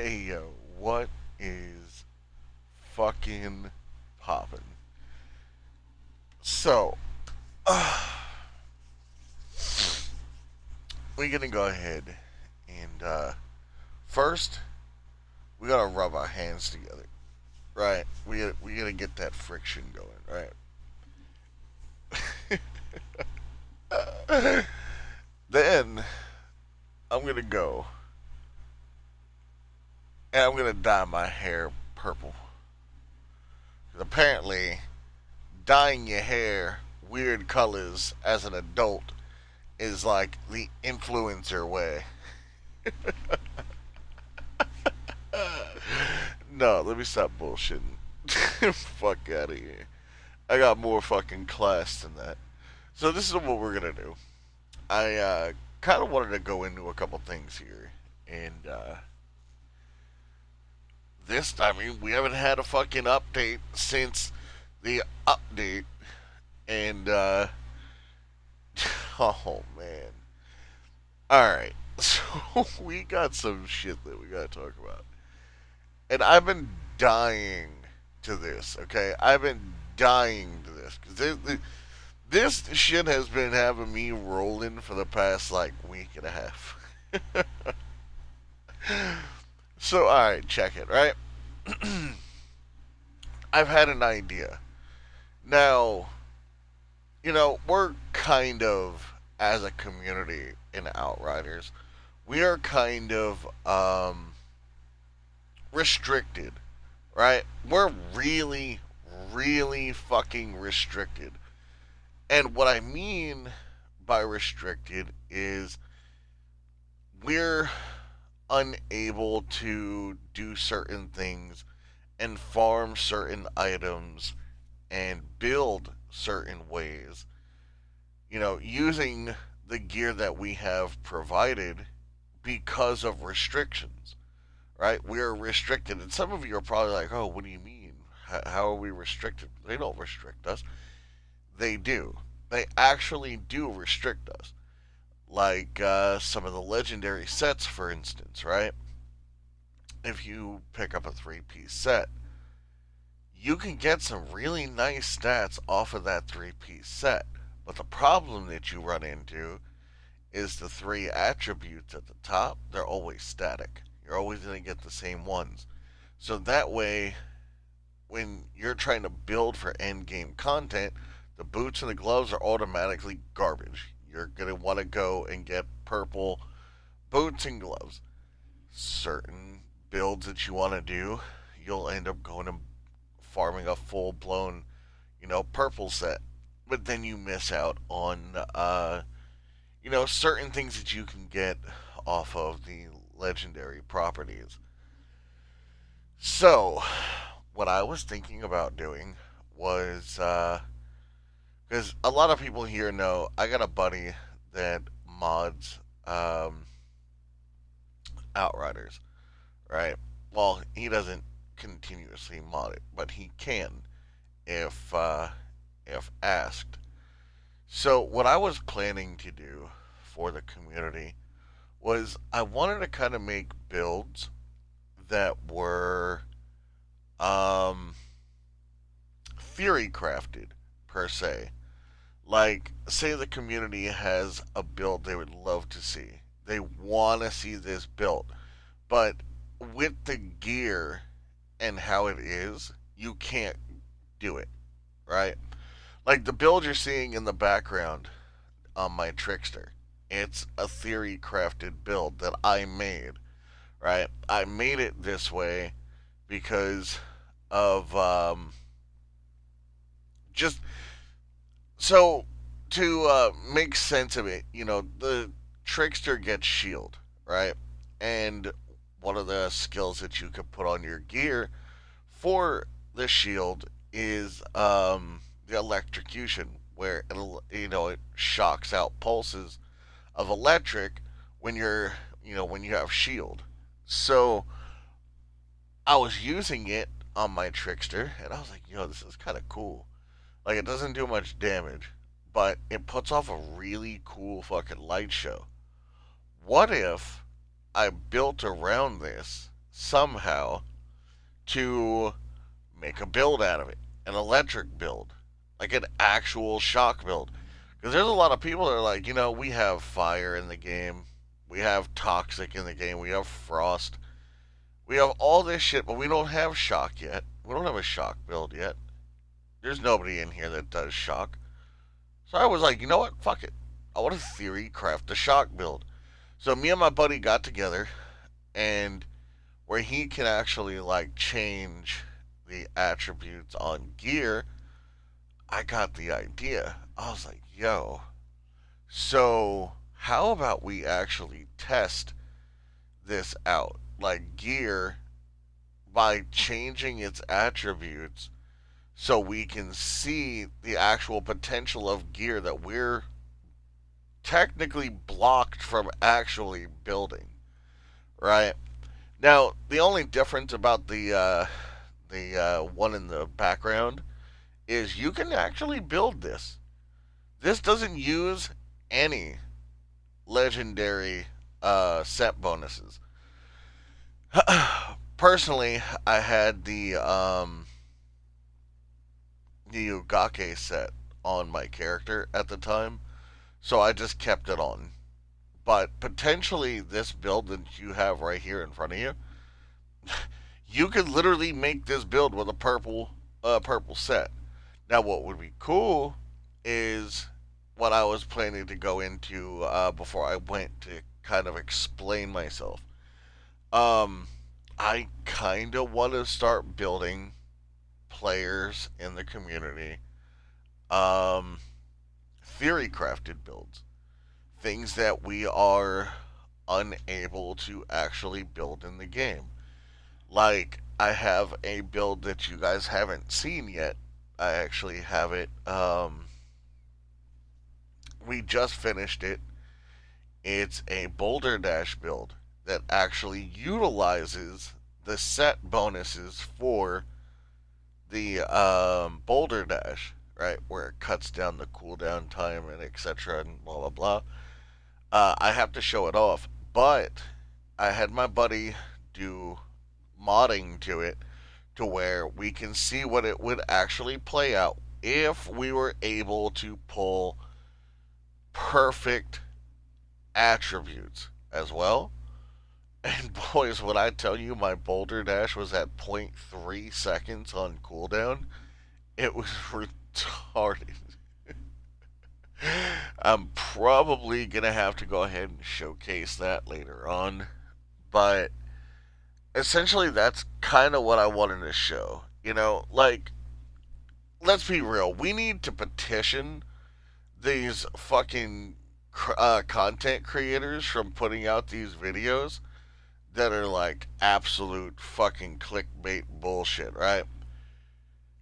Hey yo, what is fucking poppin'? So, we're gonna go ahead and first we gotta rub our hands together, right? We gotta get that friction going, right? Then I'm gonna go and I'm gonna dye my hair purple. 'Cause apparently, dyeing your hair weird colors as an adult is like the influencer way. No, let me stop bullshitting. Fuck out of here. I got more fucking class than that. So this is what we're gonna do. I kind of wanted to go into a couple things here, and I mean, we haven't had a fucking update since the update, and oh man. All right, so we got some shit that we gotta talk about. And I've been dying to this. Okay, I've been dying to this because this shit has been having me rolling for the past like week and a half. So all right, check it. Right, I've had an idea. Now, we're kind of as a community in Outriders, we are kind of restricted, right? We're really, really fucking restricted. And what I mean by restricted is we're unable to do certain things and farm certain items and build certain ways, using the gear that we have provided because of restrictions, right? We're restricted. And some of you are probably like, oh, what do you mean? How are we restricted? They don't restrict us. They do. They actually do restrict us. Like some of the legendary sets, for instance, right? If you pick up a three-piece set, you can get some really nice stats off of that three-piece set. But the problem that you run into is the three attributes at the top, they're always static. You're always going to get the same ones. So that way, when you're trying to build for end game content, the boots and the gloves are automatically garbage. You're going to want to go and get purple boots and gloves. Certain builds that you want to do, you'll end up going and farming a full blown, purple set. But then you miss out on, certain things that you can get off of the legendary properties. So, what I was thinking about doing was, because a lot of people here know I got a buddy that mods Outriders, right? Well, he doesn't continuously mod it, but he can if asked. So, what I was planning to do for the community was I wanted to kind of make builds that were um, theory crafted per se. Like, say the community has a build they would love to see. They want to see this built, but with the gear and how it is, you can't do it, right? Like the build you're seeing in the background on my Trickster, it's a theory crafted build that I made, right? I made it this way because of just so to make sense of it, the Trickster gets shield, right? And one of the skills that you could put on your gear for the shield is the electrocution, where it shocks out pulses of electric when when you have shield. So I was using it on my Trickster, and I was like, this is kind of cool. Like, it doesn't do much damage, but it puts off a really cool fucking light show. What if I built around this somehow to make a build out of it, an electric build, like an actual shock build. Because there's a lot of people that are like, we have fire in the game, we have toxic in the game, we have frost, we have all this shit, but we don't have shock yet. We don't have a shock build yet. There's nobody in here that does shock. So I was like, you know what? Fuck it. I want to theory craft the shock build. So me and my buddy got together, and where he can actually like change the attributes on gear, I got the idea. I was like, yo, so how about we actually test this out? Like gear by changing its attributes so we can see the actual potential of gear that we're technically blocked from actually building, right? Now, the only difference about the one in the background is you can actually build this. This doesn't use any legendary set bonuses. Personally, I had the Ugake set on my character at the time, so I just kept it on. But potentially, this build that you have right here in front of you, you could literally make this build with a purple set. Now, what would be cool is what I was planning to go into before I went to kind of explain myself. I kind of want to start building players in the community, um, theory crafted builds, things that we are unable to actually build in the game. Like, I have a build that you guys haven't seen yet. I actually have it. We just finished it. It's a Boulder Dash build that actually utilizes the set bonuses for the Boulder Dash, right? Where it cuts down the cooldown time and etc. and blah blah blah. I have to show it off, but I had my buddy do modding to it to where we can see what it would actually play out if we were able to pull perfect attributes as well. And boys, when I tell you my Boulder Dash was at zero point 0.3 seconds on cooldown, it was retarded. I'm probably going to have to go ahead and showcase that later on. But essentially, that's kind of what I wanted to show. Like, let's be real. We need to petition these fucking content creators from putting out these videos that are like absolute fucking clickbait bullshit, right?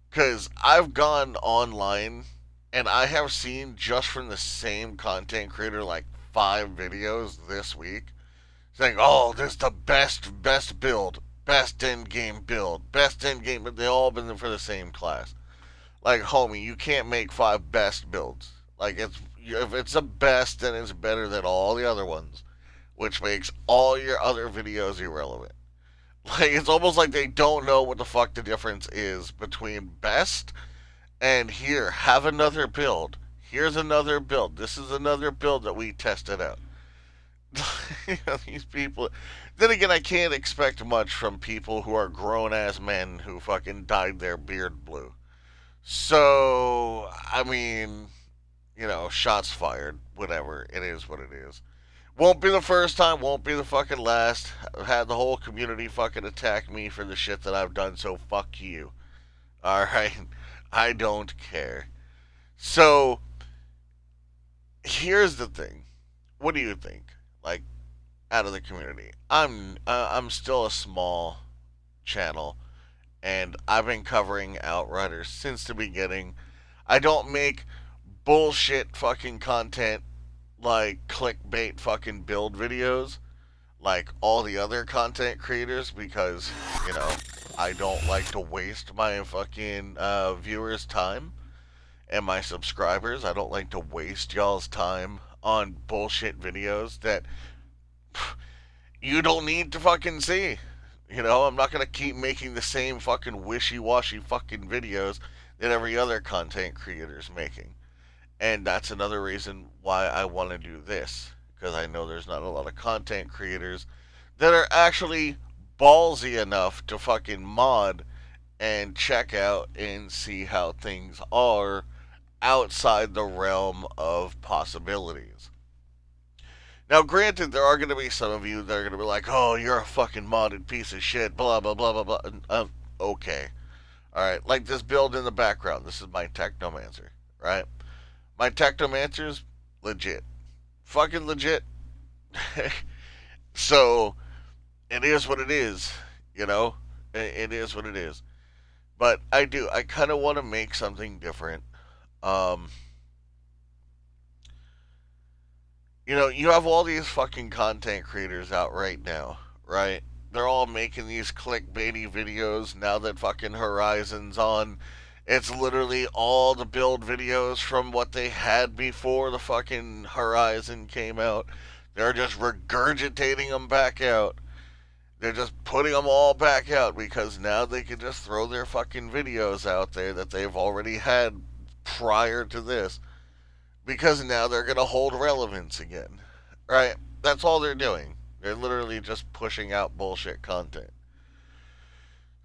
Because I've gone online and I have seen just from the same content creator like 5 videos this week saying, "Oh, this is the best build, best end game build, best end game," but they all been for the same class. Like, homie, you can't make 5 best builds. Like, if it's the best, then it's better than all the other ones, which makes all your other videos irrelevant. Like, it's almost like they don't know what the fuck the difference is between best and here, have another build. Here's another build. This is another build that we tested out. These people. Then again, I can't expect much from people who are grown ass men who fucking dyed their beard blue. So, I mean, shots fired. Whatever. It is what it is. Won't be the first time, won't be the fucking last. I've had the whole community fucking attack me for the shit that I've done, so fuck you. Alright? I don't care. So, here's the thing. What do you think? Like, out of the community. I'm still a small channel, and I've been covering Outriders since the beginning. I don't make bullshit fucking content like clickbait fucking build videos like all the other content creators because, I don't like to waste my fucking viewers' time and my subscribers. I don't like to waste y'all's time on bullshit videos that you don't need to fucking see. You know, I'm not gonna keep making the same fucking wishy-washy fucking videos that every other content creator's making. And that's another reason why I want to do this. Because I know there's not a lot of content creators that are actually ballsy enough to fucking mod and check out and see how things are outside the realm of possibilities. Now, granted, there are going to be some of you that are going to be like, oh, you're a fucking modded piece of shit, blah, blah, blah, blah, blah. Okay. Alright, like this build in the background. This is my Technomancer, right? My Technomancer's legit. Fucking legit. So, it is what it is, you know? It is what it is. But I kind of want to make something different. Um, you know, you have all these fucking content creators out right now, right? They're all making these clickbaity videos now that fucking Horizon's on. It's literally all the build videos from what they had before the fucking Horizon came out. They're just regurgitating them back out. They're just putting them all back out because now they can just throw their fucking videos out there that they've already had prior to this because now they're going to hold relevance again. Right? That's all they're doing. They're literally just pushing out bullshit content.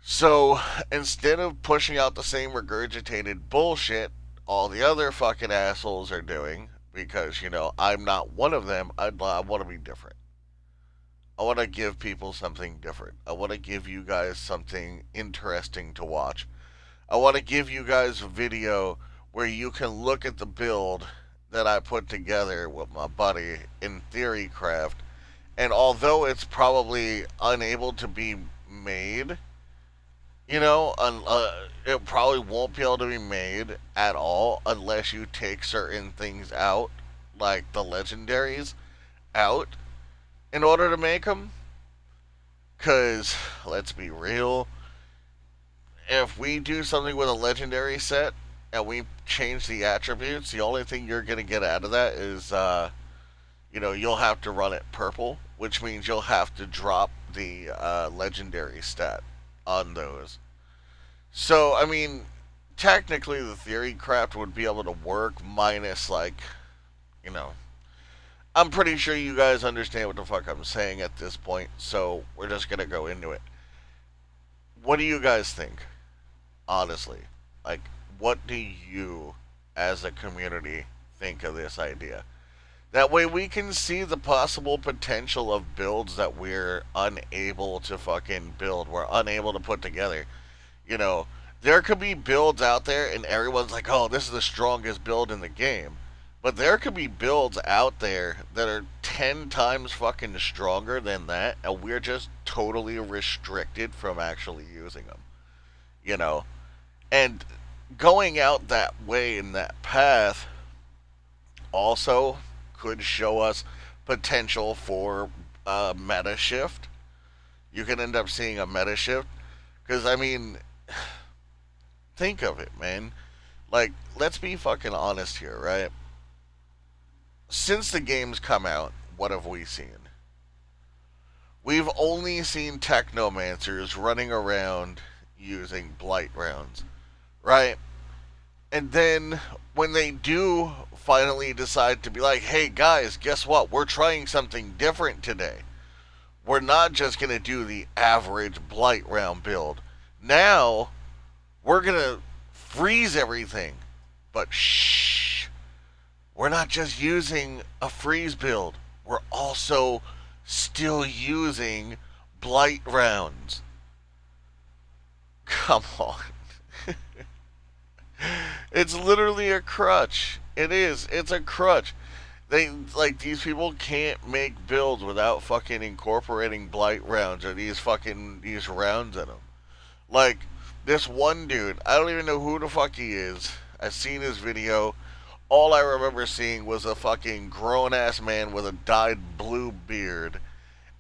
So instead of pushing out the same regurgitated bullshit all the other fucking assholes are doing, because, you know, I'm not one of them, I want to be different. I want to give people something different. I want to give you guys something interesting to watch. I want to give you guys a video where you can look at the build that I put together with my buddy in Theorycraft, and although it's probably unable to be made, you know, it probably won't be able to be made at all unless you take certain things out, like the legendaries, out in order to make them. Because, let's be real, if we do something with a legendary set and we change the attributes, the only thing you're going to get out of that is, you know, you'll have to run it purple, which means you'll have to drop the legendary stat on those. So, I mean, technically the Theorycraft would be able to work minus, like, you know, I'm pretty sure you guys understand what the fuck I'm saying at this point, so we're just gonna go into it. What do you guys think? Honestly. Like, what do you, as a community, think of this idea? That way we can see the possible potential of builds that we're unable to fucking build. We're unable to put together. You know, there could be builds out there and everyone's like, oh, this is the strongest build in the game. But there could be builds out there that are 10 times fucking stronger than that, and we're just totally restricted from actually using them. You know? And going out that way in that path also could show us potential for a meta shift. You can end up seeing a meta shift. Because, I mean, think of it, man. Like, let's be fucking honest here, right? Since the game's come out, what have we seen? We've only seen Technomancers running around using Blight rounds, right? And then when they do finally decide to be like, hey guys, guess what? We're trying something different today. We're not just going to do the average Blight round build. Now, we're going to freeze everything. But shh. We're not just using a freeze build. We're also still using Blight rounds. Come on. It's literally a crutch. It is. It's a crutch. They, like, these people can't make builds without fucking incorporating Blight rounds or these rounds in them. Like, this one dude, I don't even know who the fuck he is. I've seen his video. All I remember seeing was a fucking grown-ass man with a dyed blue beard.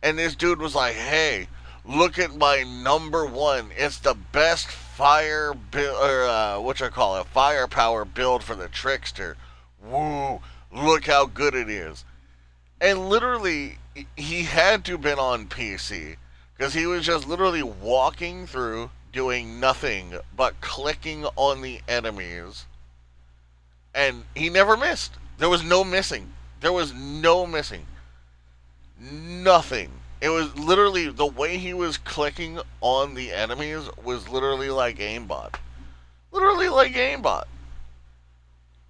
And this dude was like, hey, look at my number one. It's the best fire build, or firepower build for the Trickster. Woo, look how good it is. And literally, he had to have been on PC Because he was just literally walking through, doing nothing but clicking on the enemies, and he never missed. There was no missing. There was no missing. Nothing. It was literally the way he was clicking on the enemies was literally like aimbot. Literally like aimbot.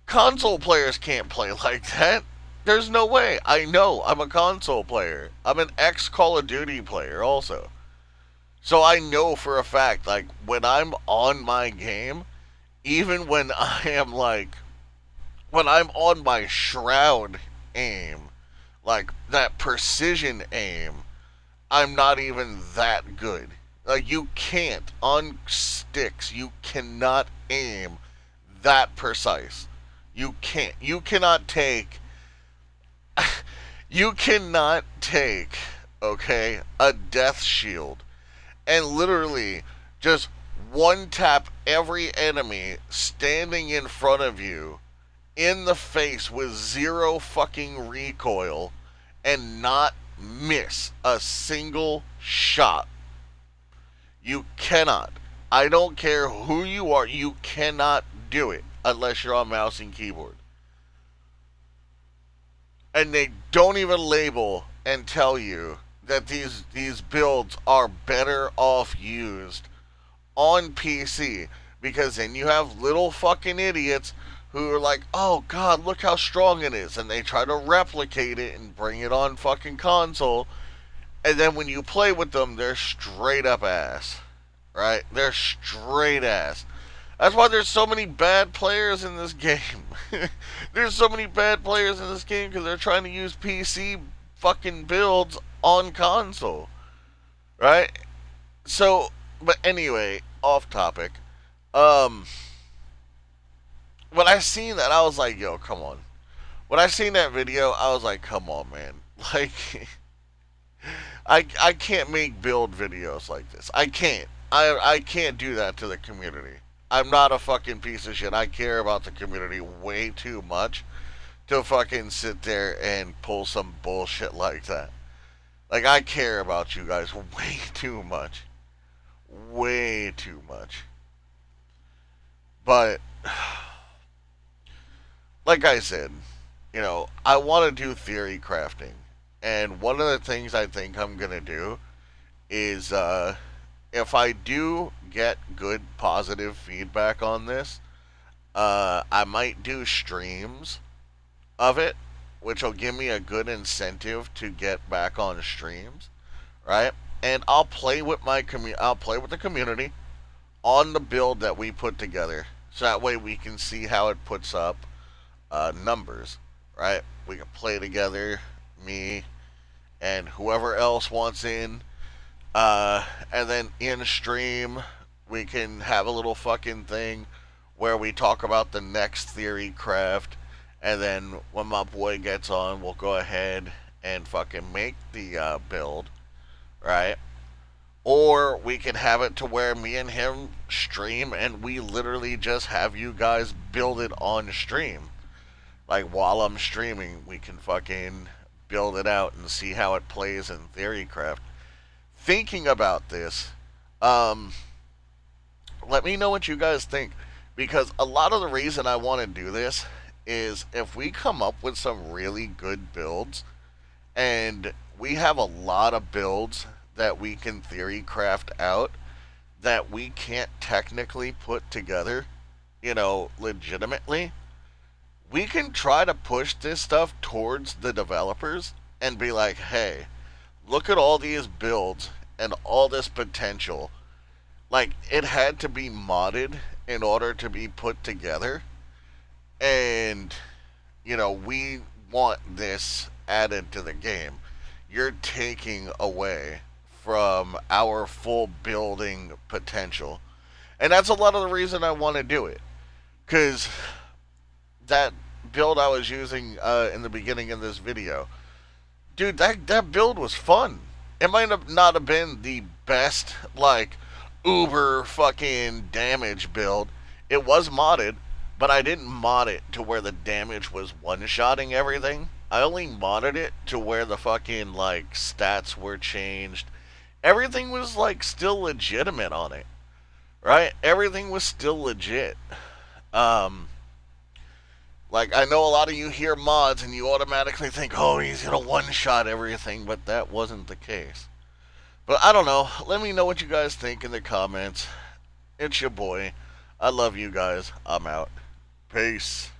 Console players can't play like that. There's no way. I know. I'm a console player. I'm an ex Call of Duty player also. So I know for a fact, like, when I'm on my game, even when I am like, when I'm on my shroud aim, like that precision aim, I'm not even that good. Like, you can't, on sticks, you cannot aim that precise. You can't. You cannot take. You cannot take, okay, a death shield and literally just one tap every enemy standing in front of you in the face with zero fucking recoil and not miss a single shot. You cannot. I don't care who you are, you cannot do it unless you're on mouse and keyboard. And they don't even label and tell you that these builds are better off used on PC, because then you have little fucking idiots who are like, oh god, look how strong it is, and they try to replicate it and bring it on fucking console, and then when you play with them, they're straight up ass, right? They're straight ass. That's why there's so many bad players in this game. There's so many bad players in this game because they're trying to use PC fucking builds on console, right? So, but anyway, off topic. When I seen that, I was like, yo, come on. When I seen that video, I was like, come on, man. Like, I can't make build videos like this. I can't. I can't do that to the community. I'm not a fucking piece of shit. I care about the community way too much to fucking sit there and pull some bullshit like that. Like, I care about you guys way too much. Way too much. But, like I said, you know, I want to do theory crafting. And one of the things I think I'm going to do is, if I do get good positive feedback on this, I might do streams of it, which will give me a good incentive to get back on streams, right? And I'll play with I'll play with the community on the build that we put together, so that way we can see how it puts up numbers, right? We can play together, me and whoever else wants in. And then in stream, we can have a little fucking thing where we talk about the next theory craft. And then when my boy gets on, we'll go ahead and fucking make the build, right? Or we can have it to where me and him stream and we literally just have you guys build it on stream. Like, while I'm streaming, we can fucking build it out and see how it plays in theorycraft. Thinking about this, let me know what you guys think, because a lot of the reason I want to do this is if we come up with some really good builds, and we have a lot of builds that we can theory craft out that we can't technically put together, you know, legitimately, we can try to push this stuff towards the developers and be like, hey, look at all these builds and all this potential. Like, it had to be modded in order to be put together. And, you know, we want this added to the game. You're taking away from our full building potential. And that's a lot of the reason I want to do it. Because that build I was using in the beginning of this video, dude, that build was fun. It might have not have been the best, like, uber fucking damage build. It was modded, but I didn't mod it to where the damage was one-shotting everything. I only modded it to where the fucking, like, stats were changed everything was like still legitimate on it, right? Everything was still legit. Um, like I know a lot of you hear mods and you automatically think, oh, he's gonna one shot everything, but that wasn't the case. But I don't know. Let me know what you guys think in the comments. It's your boy. I love you guys. I'm out. Peace.